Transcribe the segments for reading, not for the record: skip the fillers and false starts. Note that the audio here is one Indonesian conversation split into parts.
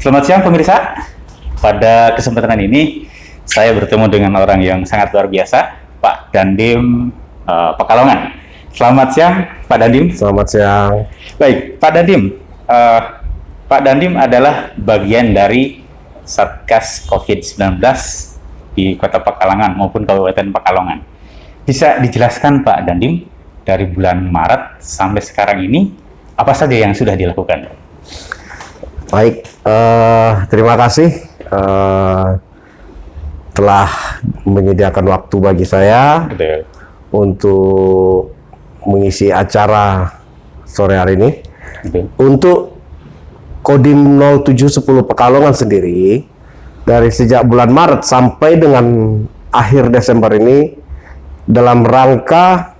Selamat siang pemirsa. Pada kesempatan ini saya bertemu dengan orang yang sangat luar biasa, Pak Dandim Pekalongan. Selamat siang, Pak Dandim. Selamat siang. Baik, Pak Dandim. Pak Dandim adalah bagian dari Satgas COVID-19 di Kota Pekalongan maupun Kabupaten Pekalongan. Bisa dijelaskan, Pak Dandim, dari bulan Maret sampai sekarang ini apa saja yang sudah dilakukan? Baik, terima kasih telah menyediakan waktu bagi saya untuk mengisi acara sore hari ini. Untuk Kodim 0710 Pekalongan sendiri, dari sejak bulan Maret sampai dengan akhir Desember ini, dalam rangka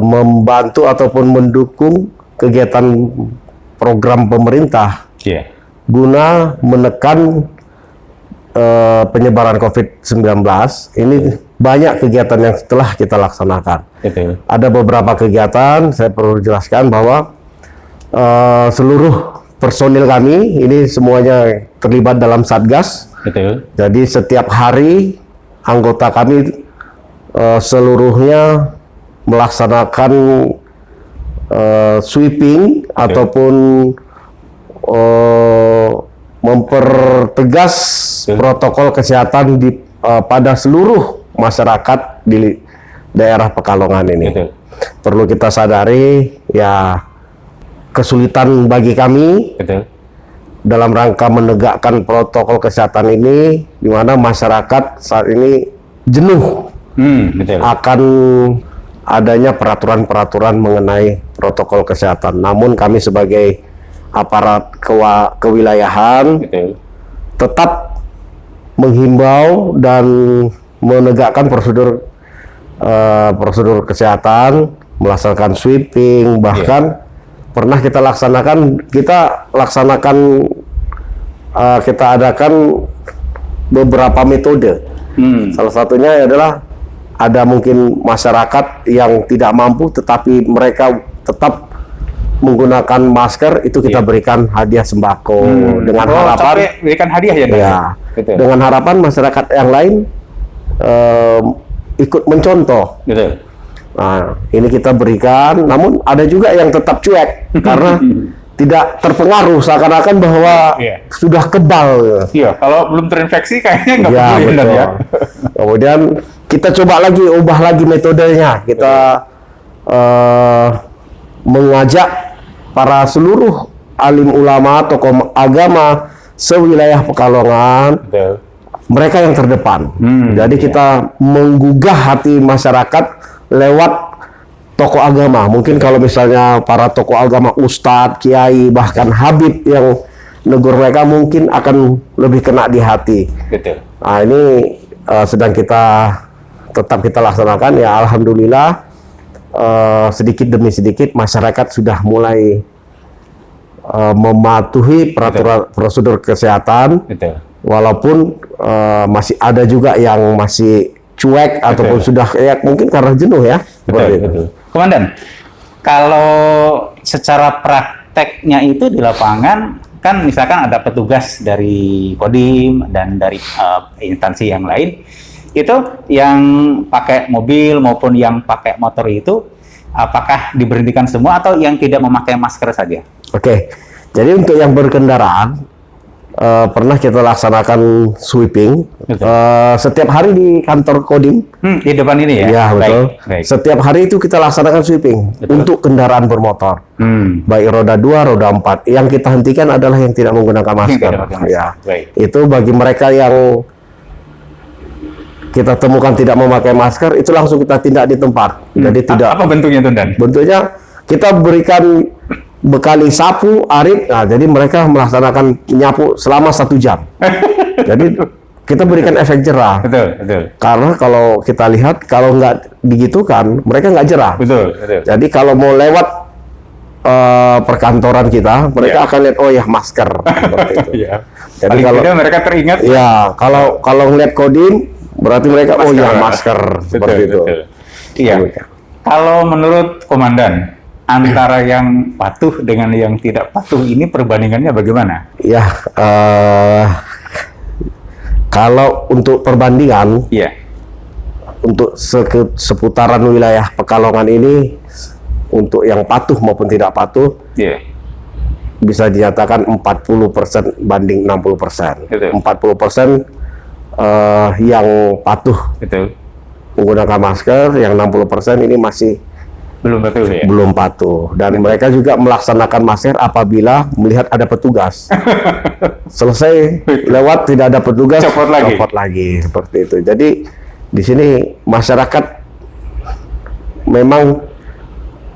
membantu ataupun mendukung kegiatan program pemerintah guna menekan penyebaran COVID-19. Ini banyak kegiatan yang telah kita laksanakan. Ada beberapa kegiatan, saya perlu jelaskan bahwa seluruh personil kami ini semuanya terlibat dalam Satgas. Jadi setiap hari anggota kami seluruhnya melaksanakan sweeping ataupun mempertegas protokol kesehatan pada seluruh masyarakat di daerah Pekalongan ini. Perlu kita sadari ya, kesulitan bagi kami dalam rangka menegakkan protokol kesehatan ini, di mana masyarakat saat ini jenuh akan adanya peraturan-peraturan mengenai protokol kesehatan. Namun kami sebagai aparat kewilayahan tetap menghimbau dan menegakkan prosedur kesehatan, melaksanakan sweeping, bahkan pernah kita adakan beberapa metode. Salah satunya adalah ada mungkin masyarakat yang tidak mampu tetapi mereka tetap menggunakan masker, itu kita berikan hadiah sembako dengan harapan berikan hadiah dengan harapan masyarakat yang lain ikut mencontoh. Nah, ini kita berikan, namun ada juga yang tetap cuek karena tidak terpengaruh, seakan-akan bahwa sudah kebal. Iya, kalau belum terinfeksi kayaknya nggak peduli ya. Kemudian kita coba lagi, ubah lagi metodenya. Kita mengajak para seluruh alim ulama, tokoh agama sewilayah Pekalongan, mereka yang terdepan. Jadi kita menggugah hati masyarakat lewat tokoh agama. Mungkin kalau misalnya para tokoh agama, ustadz, kiai, bahkan habib yang negur mereka mungkin akan lebih kena di hati. Nah, ini sedang tetap kita laksanakan ya. Alhamdulillah sedikit demi sedikit masyarakat sudah mulai mematuhi peraturan prosedur kesehatan. Walaupun masih ada juga yang masih cuek ataupun sudah mungkin karena jenuh ya. Komandan, kalau secara prakteknya itu di lapangan kan misalkan ada petugas dari Kodim dan dari instansi yang lain, itu yang pakai mobil maupun yang pakai motor itu apakah diberhentikan semua atau yang tidak memakai masker saja? Oke, jadi untuk yang berkendaraan pernah kita laksanakan sweeping setiap hari di kantor Kodim. Di depan ini ya? Ya, betul. Baik. Setiap hari itu kita laksanakan sweeping untuk kendaraan bermotor. Baik roda 2, roda 4. Yang kita hentikan adalah yang tidak menggunakan masker. Ya. Itu bagi mereka yang kita temukan tidak memakai masker, itu langsung kita tindak di tempat. Jadi tidak. Apa bentuknya, Tundan? Bentuknya kita berikan bekali sapu, arit. Nah, jadi mereka melaksanakan menyapu selama 1 jam. Jadi kita berikan efek jerah. Betul. Karena kalau kita lihat, kalau nggak digitukan, mereka nggak jerah. Betul. Jadi kalau mau lewat perkantoran kita, mereka akan lihat, oh ya masker. Seperti itu. Jadi paling kalau mereka teringat. Ya, kalau ngeliat Kodim, berarti mereka masker. Oh ya masker. Seperti itu. Iya. Kalau menurut Komandan, antara yang patuh dengan yang tidak patuh ini perbandingannya bagaimana? Ya, kalau untuk perbandingan, Iya, untuk seputaran wilayah Pekalongan ini, untuk yang patuh maupun tidak patuh, iya, bisa dinyatakan 40% banding 60%. Betul. 40% yang patuh betul. menggunakan masker, yang 60% ini masih Belum betul ya? belum patuh. Dan mereka juga melaksanakan masker apabila melihat ada petugas. Selesai lewat, tidak ada petugas, Copot lagi. seperti itu. Jadi di sini masyarakat memang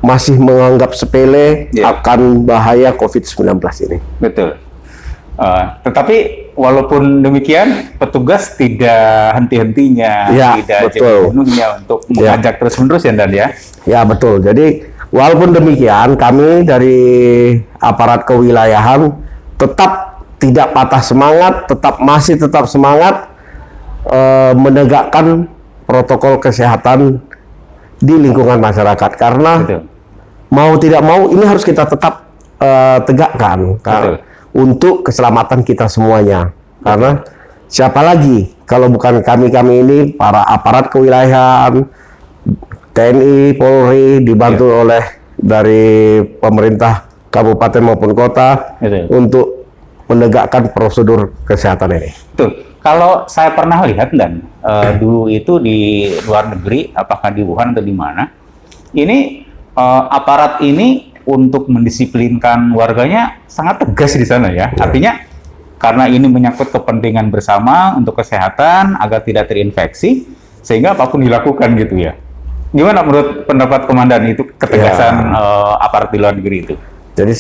masih menganggap sepele Ya. akan bahaya COVID-19 ini. Betul. Tetapi walaupun demikian, petugas tidak henti-hentinya, Ya, tidak betul. jenuhnya untuk mengajak terus-menerus ya, Dan ya? Ya, betul. Jadi walaupun demikian, kami dari aparat kewilayahan tetap tidak patah semangat, tetap semangat menegakkan protokol kesehatan di lingkungan masyarakat, karena Betul. mau tidak mau ini harus kita tetap tegakkan Betul. untuk keselamatan kita semuanya. Karena siapa lagi kalau bukan kami ini, para aparat kewilayahan, TNI, Polri, dibantu oleh dari pemerintah kabupaten maupun kota Betul. untuk menegakkan prosedur kesehatan ini. Betul. Kalau saya pernah lihat, Dan, dulu itu di luar negeri, apakah di Wuhan atau di mana, ini aparat ini untuk mendisiplinkan warganya sangat tegas di sana ya. Artinya karena ini menyangkut kepentingan bersama untuk kesehatan agar tidak terinfeksi, sehingga apapun dilakukan gitu ya. Gimana menurut pendapat komandan itu ketegasan aparat di luar negeri itu? Jadi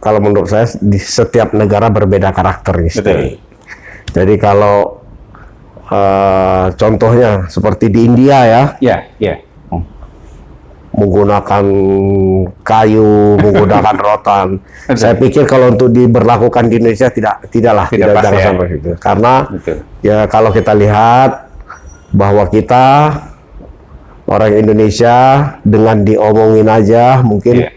kalau menurut saya di setiap negara berbeda karakteristik. Betul. Jadi kalau contohnya seperti di India ya, Ya, ya. menggunakan kayu, menggunakan rotan. Saya pikir kalau untuk diberlakukan di Indonesia tidaklah Tidak pas jangan ya. sampai itu. Karena Betul. ya kalau kita lihat bahwa kita orang Indonesia dengan diomongin aja mungkin Iya.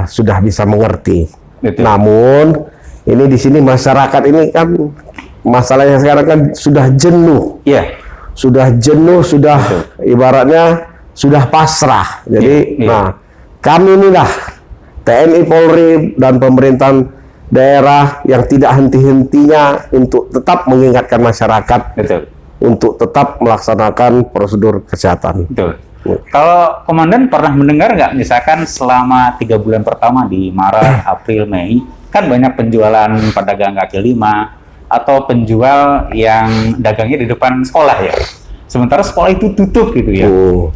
sudah bisa mengerti. Betul. Namun ini di sini masyarakat ini kan masalahnya sekarang kan sudah jenuh. Iya. Sudah jenuh, sudah ibaratnya sudah pasrah. Jadi, Iya, iya. nah, kami inilah TNI, Polri, dan pemerintahan daerah yang tidak henti-hentinya untuk tetap mengingatkan masyarakat Betul. untuk tetap melaksanakan prosedur kesehatan. Betul. Kalau komandan pernah mendengar nggak, misalkan selama 3 bulan pertama di Maret, April, Mei, kan banyak penjualan pedagang kaki lima atau penjual yang dagangnya di depan sekolah ya. Sementara sekolah itu tutup gitu ya.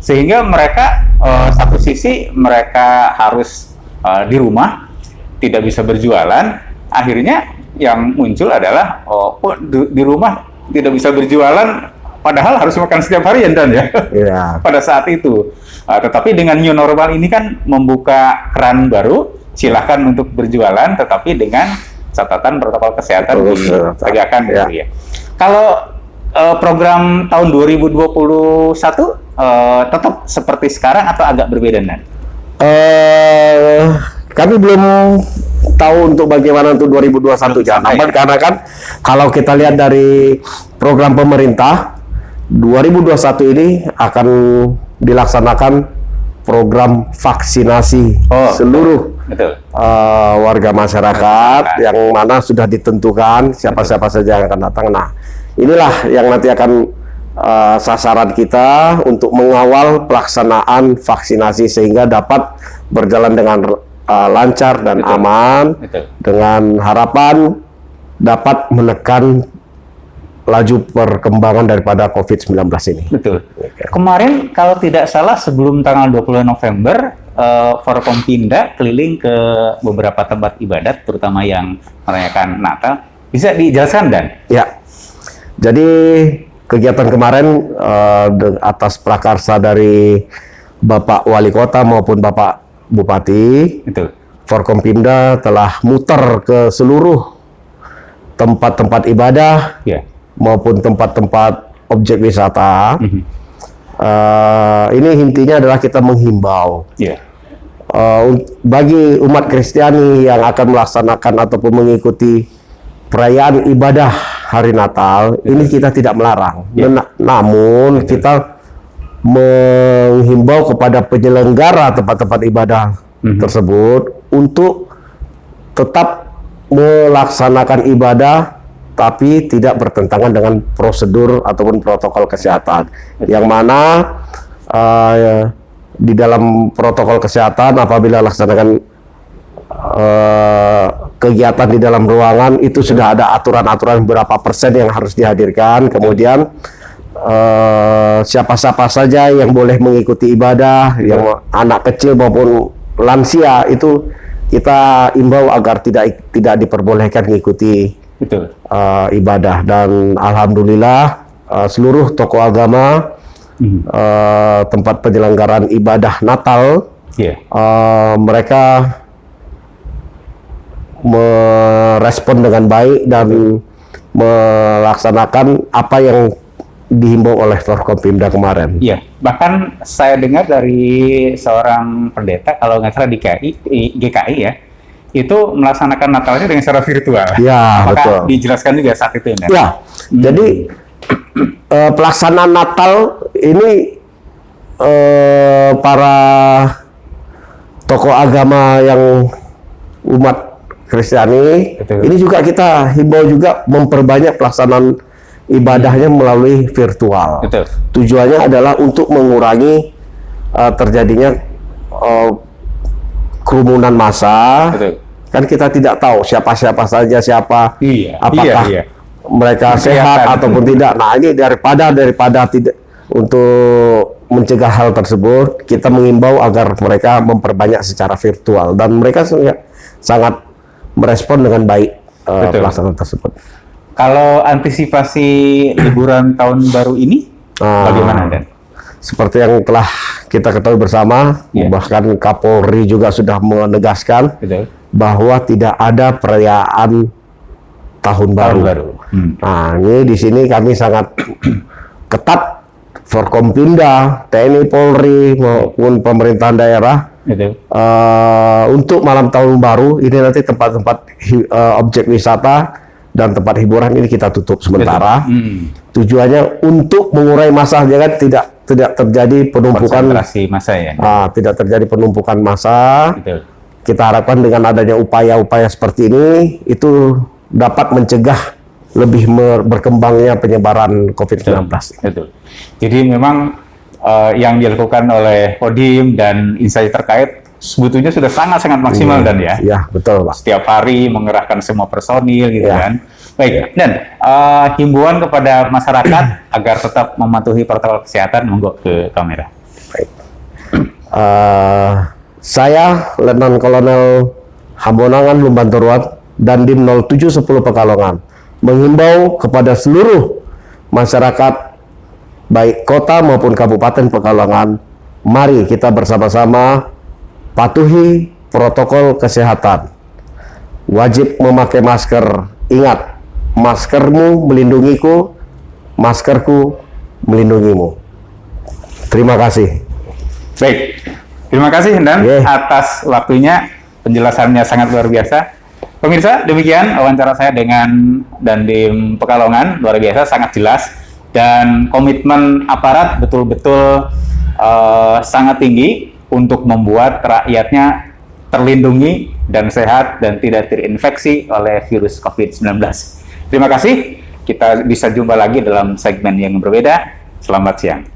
Sehingga mereka satu sisi mereka harus di rumah, tidak bisa berjualan. Akhirnya yang muncul adalah kok di rumah tidak bisa berjualan, padahal harus makan setiap hari ya, Dan ya. Ya. Pada saat itu. Tetapi dengan new normal ini kan membuka keran baru, silahkan untuk berjualan, tetapi dengan catatan protokol kesehatan ditegakkan gitu ya. Kalau program tahun 2021 tetap seperti sekarang atau agak berbeda, Dan? Kami belum tahu untuk bagaimana untuk 2021 jangan. Karena kan kalau kita lihat dari program pemerintah 2021 ini akan dilaksanakan program vaksinasi seluruh Betul. warga masyarakat yang mana sudah ditentukan siapa-siapa saja yang akan datang. Nah, inilah yang nanti akan sasaran kita untuk mengawal pelaksanaan vaksinasi sehingga dapat berjalan dengan lancar dan aman. Betul. Dengan harapan dapat menekan laju perkembangan daripada COVID-19 ini. Betul. Kemarin kalau tidak salah sebelum tanggal 20 November, Forkompinda keliling ke beberapa tempat ibadat, terutama yang merayakan Natal. Bisa dijelaskan, Dan? Ya, jadi kegiatan kemarin atas prakarsa dari Bapak Wali Kota maupun Bapak Bupati, Betul. Forkompinda telah muter ke seluruh tempat-tempat ibadah Ya. maupun tempat-tempat objek wisata. Ini intinya adalah kita menghimbau Ya. bagi umat Kristiani yang akan melaksanakan ataupun mengikuti perayaan ibadah hari Natal, ini kita tidak melarang. Namun kita menghimbau kepada penyelenggara tempat-tempat ibadah tersebut untuk tetap melaksanakan ibadah tapi tidak bertentangan dengan prosedur ataupun protokol kesehatan. Yang mana di dalam protokol kesehatan apabila laksanakan kegiatan di dalam ruangan itu sudah ada aturan-aturan berapa persen yang harus dihadirkan, kemudian siapa-siapa saja yang boleh mengikuti ibadah, yang anak kecil maupun lansia itu kita imbau agar tidak diperbolehkan mengikuti ibadah. Dan alhamdulillah seluruh tokoh agama tempat penyelenggaraan ibadah Natal mereka merespon dengan baik dan melaksanakan apa yang dihimbau oleh Forkompimda kemarin. Iya, bahkan saya dengar dari seorang pendeta kalau nggak salah di GKI ya, itu melaksanakan Natalnya dengan secara virtual. Ya, apakah betul. dijelaskan juga saat itu ya? Ya, jadi pelaksanaan Natal ini para tokoh agama yang umat Kristiani, ini juga kita himbau juga memperbanyak pelaksanaan ibadahnya melalui virtual. Tujuannya adalah untuk mengurangi terjadinya kerumunan massa. Kan kita tidak tahu siapa-siapa saja apakah mereka sehat ataupun tidak. Nah, ini daripada tidak untuk mencegah hal tersebut, kita mengimbau agar mereka memperbanyak secara virtual dan mereka sangat merespon dengan baik pelaksanaan tersebut. Kalau antisipasi liburan tahun baru ini bagaimana, Dan? Seperti yang telah kita ketahui bersama, bahkan Kapolri juga sudah menegaskan bahwa tidak ada perayaan tahun baru. Nah, ini di sini kami sangat ketat, Forkompimda, TNI, Polri maupun pemerintahan daerah untuk malam tahun baru ini nanti tempat-tempat objek wisata dan tempat hiburan ini kita tutup sementara. Tujuannya untuk mengurai massa, jangan tidak terjadi penumpukan massa ya. Tidak terjadi penumpukan massa. Kita harapkan dengan adanya upaya-upaya seperti ini itu dapat mencegah lebih berkembangnya penyebaran COVID-19. Jadi memang yang dilakukan oleh Kodim dan instansi terkait sebetulnya sudah sangat-sangat maksimal Dan ya. Iya, betul Pak. Setiap hari mengerahkan semua personil gitu kan. Baik, Dan himbauan kepada masyarakat agar tetap mematuhi protokol kesehatan, monggo ke kamera. Baik. Saya Letnan Kolonel Hambonangan Lumbantu Ruat Dandim 0710 Pekalongan menghimbau kepada seluruh masyarakat baik kota maupun kabupaten Pekalongan, mari kita bersama-sama patuhi protokol kesehatan. Wajib memakai masker. Ingat, maskermu melindungiku, maskerku melindungimu. Terima kasih. Baik, terima kasih Dan atas waktunya, penjelasannya sangat luar biasa. Pemirsa, demikian wawancara saya dengan Dandim Pekalongan, luar biasa, sangat jelas. Dan komitmen aparat betul-betul sangat tinggi untuk membuat rakyatnya terlindungi dan sehat dan tidak terinfeksi oleh virus COVID-19. Terima kasih, kita bisa jumpa lagi dalam segmen yang berbeda. Selamat siang.